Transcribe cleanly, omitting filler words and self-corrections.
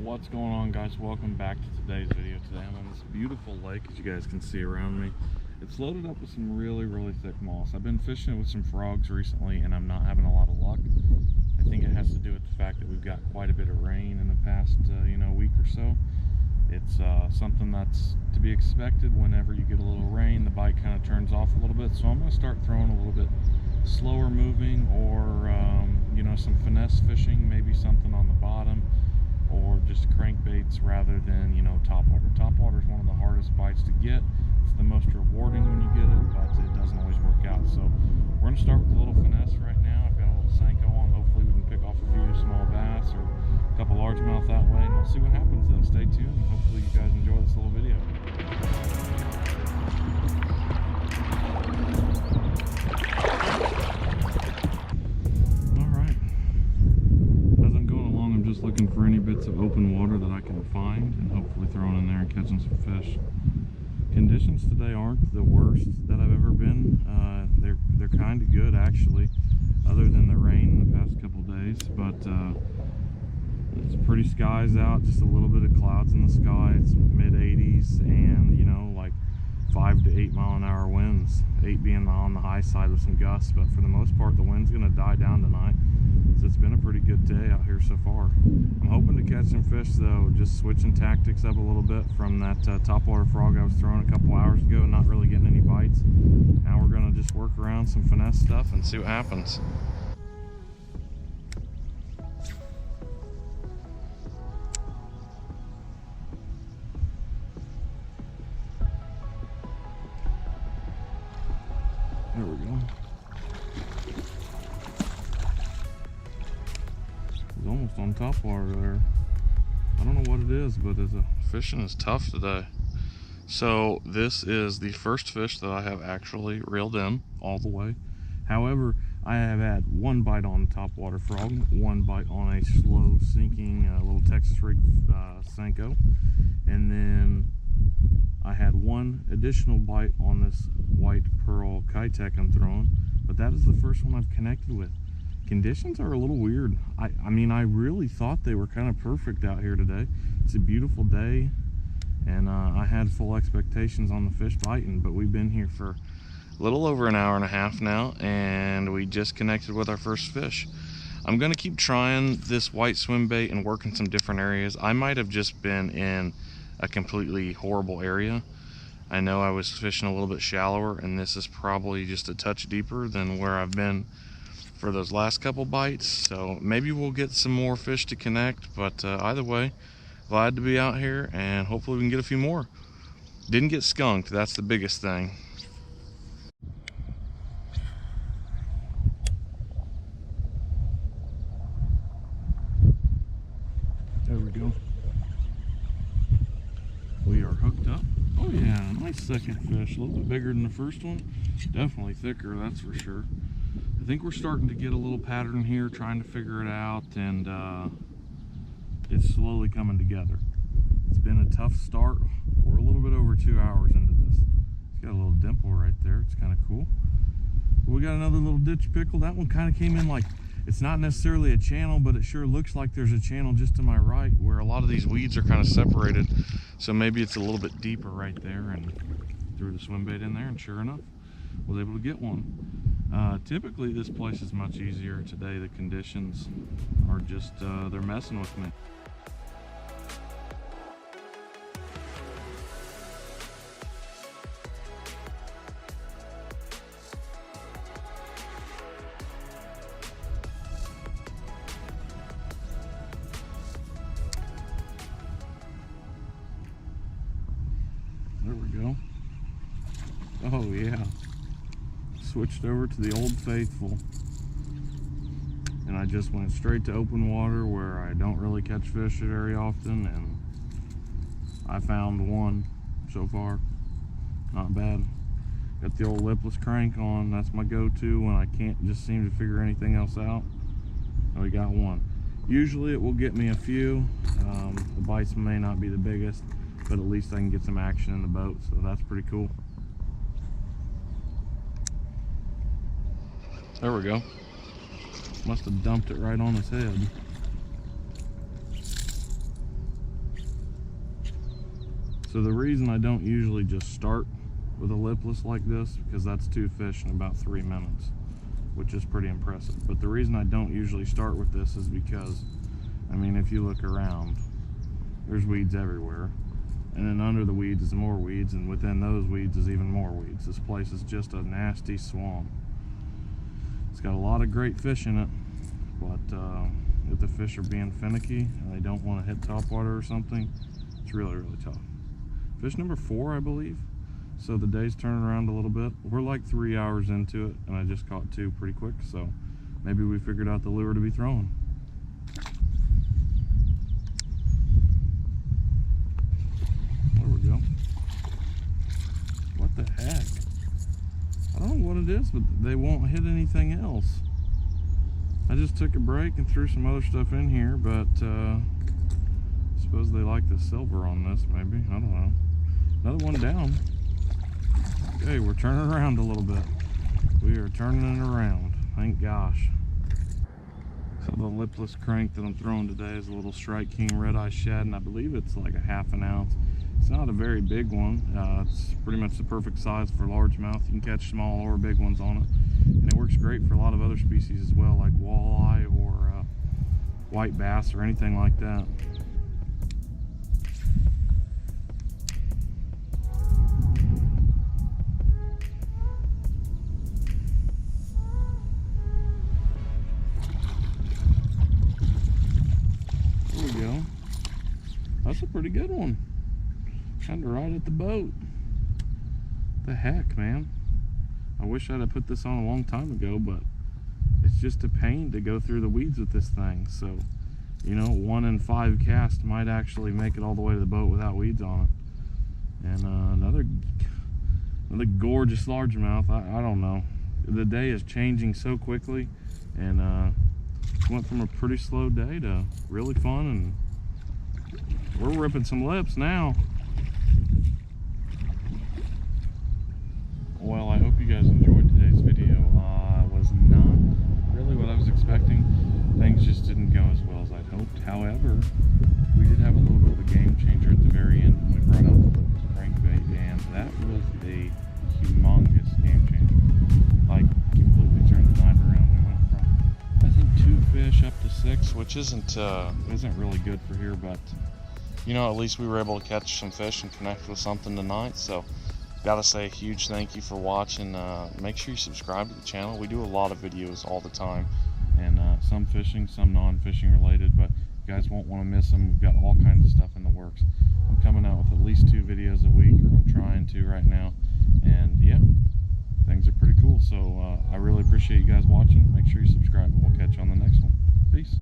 What's going on, guys? Welcome back to today's video. Today I'm on this beautiful lake, as you guys can see around me. It's loaded up with some really thick moss. I've been fishing it with some frogs recently and I'm not having a lot of luck. I think it has to do with the fact that we've got quite a bit of rain in the past week or so. It's something that's to be expected whenever you get a little rain. The bite kind of turns off a little bit, so I'm going to start throwing a little bit slower moving, or some finesse fishing, maybe something on the bottom, or just crankbaits rather than topwater. Topwater is one of the hardest bites to get. It's the most rewarding when you get it, but it doesn't always work out. So we're going to start with a little finesse right now. I've got a little Senko on. Hopefully we can pick off a few small bass or a couple largemouth that way, and we'll see what happens though. Stay tuned and hopefully you guys enjoy this little video. Just looking for any bits of open water that I can find and hopefully throwing in there and catching some fish. Conditions today aren't the worst that I've ever been. They're kind of good actually, other than the rain in the past couple days, but it's pretty skies out, just a little bit of clouds in the sky. It's mid 80s and like 5 to 8 mile an hour winds, 8 being on the high side with some gusts, but for the most part the wind's going to die down tonight. So it's been a pretty good day out here so far. I'm hoping to catch some fish though, just switching tactics up a little bit from that topwater frog I was throwing a couple hours ago and not really getting any bites. Now we're going to just work around some finesse stuff and see what happens. There we go. It's almost on top water there. I don't know what it is, but fishing is tough today. So this is the first fish that I have actually reeled in all the way. However, I have had one bite on topwater frog, one bite on a slow sinking little Texas rig Senko, and then I had one additional bite on this white pearl Keitech I'm throwing, but that is the first one I've connected with. Conditions are a little weird. I mean, I really thought they were kind of perfect out here today. It's a beautiful day, and I had full expectations on the fish biting, but we've been here for a little over an hour and a half now, and we just connected with our first fish. I'm going to keep trying this white swim bait and work in some different areas. I might have just been in a completely horrible area. I know I was fishing a little bit shallower, and this is probably just a touch deeper than where I've been for those last couple bites. So maybe we'll get some more fish to connect, but either way, glad to be out here and hopefully we can get a few more. Didn't get skunked, that's the biggest thing. There we go. We are hooked up. Oh yeah, nice second fish. A little bit bigger than the first one. Definitely thicker, that's for sure. I think we're starting to get a little pattern here, trying to figure it out, and it's slowly coming together. It's been a tough start. We're a little bit over 2 hours into this. It's got a little dimple right there. It's kind of cool. We got another little ditch pickle. That one kind of came in like, it's not necessarily a channel, but it sure looks like there's a channel just to my right where a lot of these weeds are kind of separated. So maybe it's a little bit deeper right there, and threw the swim bait in there, and sure enough, was able to get one. Typically this place is much easier. Today the conditions are just, they're messing with me. There we go. Oh yeah. Switched over to the Old Faithful, and I just went straight to open water where I don't really catch fish very often, and I found one so far. Not bad. Got the old lipless crank on. That's my go-to when I can't just seem to figure anything else out. And we got one. Usually it will get me a few. The bites may not be the biggest, but at least I can get some action in the boat, so that's pretty cool. There we go. Must have dumped it right on his head. So the reason I don't usually just start with a lipless like this, because that's 2 fish in about 3 minutes, which is pretty impressive. But the reason I don't usually start with this is because, I mean, if you look around, there's weeds everywhere. And then under the weeds is more weeds, and within those weeds is even more weeds. This place is just a nasty swamp. It's got a lot of great fish in it, but if the fish are being finicky and they don't want to hit topwater or something, it's really, really tough. Fish number 4, I believe. So the day's turning around a little bit. We're like 3 hours into it, and I just caught 2 pretty quick, so maybe we figured out the lure to be throwing. There we go. What the heck? I don't know what it is, but they won't hit anything else. I just took a break and threw some other stuff in here, but I suppose they like the silver on this, maybe. I don't know. Another one down. Okay, we're turning around a little bit. We are turning it around, thank gosh. So the lipless crank that I'm throwing today is a little Strike King Red Eye Shad, and I believe it's like a ½ ounce. It's not a very big one. It's pretty much the perfect size for largemouth. You can catch small or big ones on it. And it works great for a lot of other species as well, like walleye or white bass or anything like that. There we go. That's a pretty good one. Kind of right at the boat. The heck, man. I wish I'd have put this on a long time ago, but it's just a pain to go through the weeds with this thing. So, you know, 1 in 5 cast might actually make it all the way to the boat without weeds on it. And another gorgeous largemouth. I don't know. The day is changing so quickly, and went from a pretty slow day to really fun, and we're ripping some lips now. Well, I hope you guys enjoyed today's video. Was not really what I was expecting. Things just didn't go as well as I'd hoped. However, we did have a little bit of a game changer at the very end when we brought out the lipless crankbait, and that was a humongous game changer. Like, completely turned the night around. We went from, I think, 2 fish up to 6, which isn't really good for here, but you know, at least we were able to catch some fish and connect with something tonight. So gotta say a huge thank you for watching. Make sure you subscribe to the channel. We do a lot of videos all the time, and some fishing, some non-fishing related, but you guys won't want to miss them. We've got all kinds of stuff in the works. I'm coming out with at least 2 videos a week, or I'm trying to right now, and yeah, things are pretty cool. So I really appreciate you guys watching. Make sure you subscribe, and we'll catch you on the next one. Peace.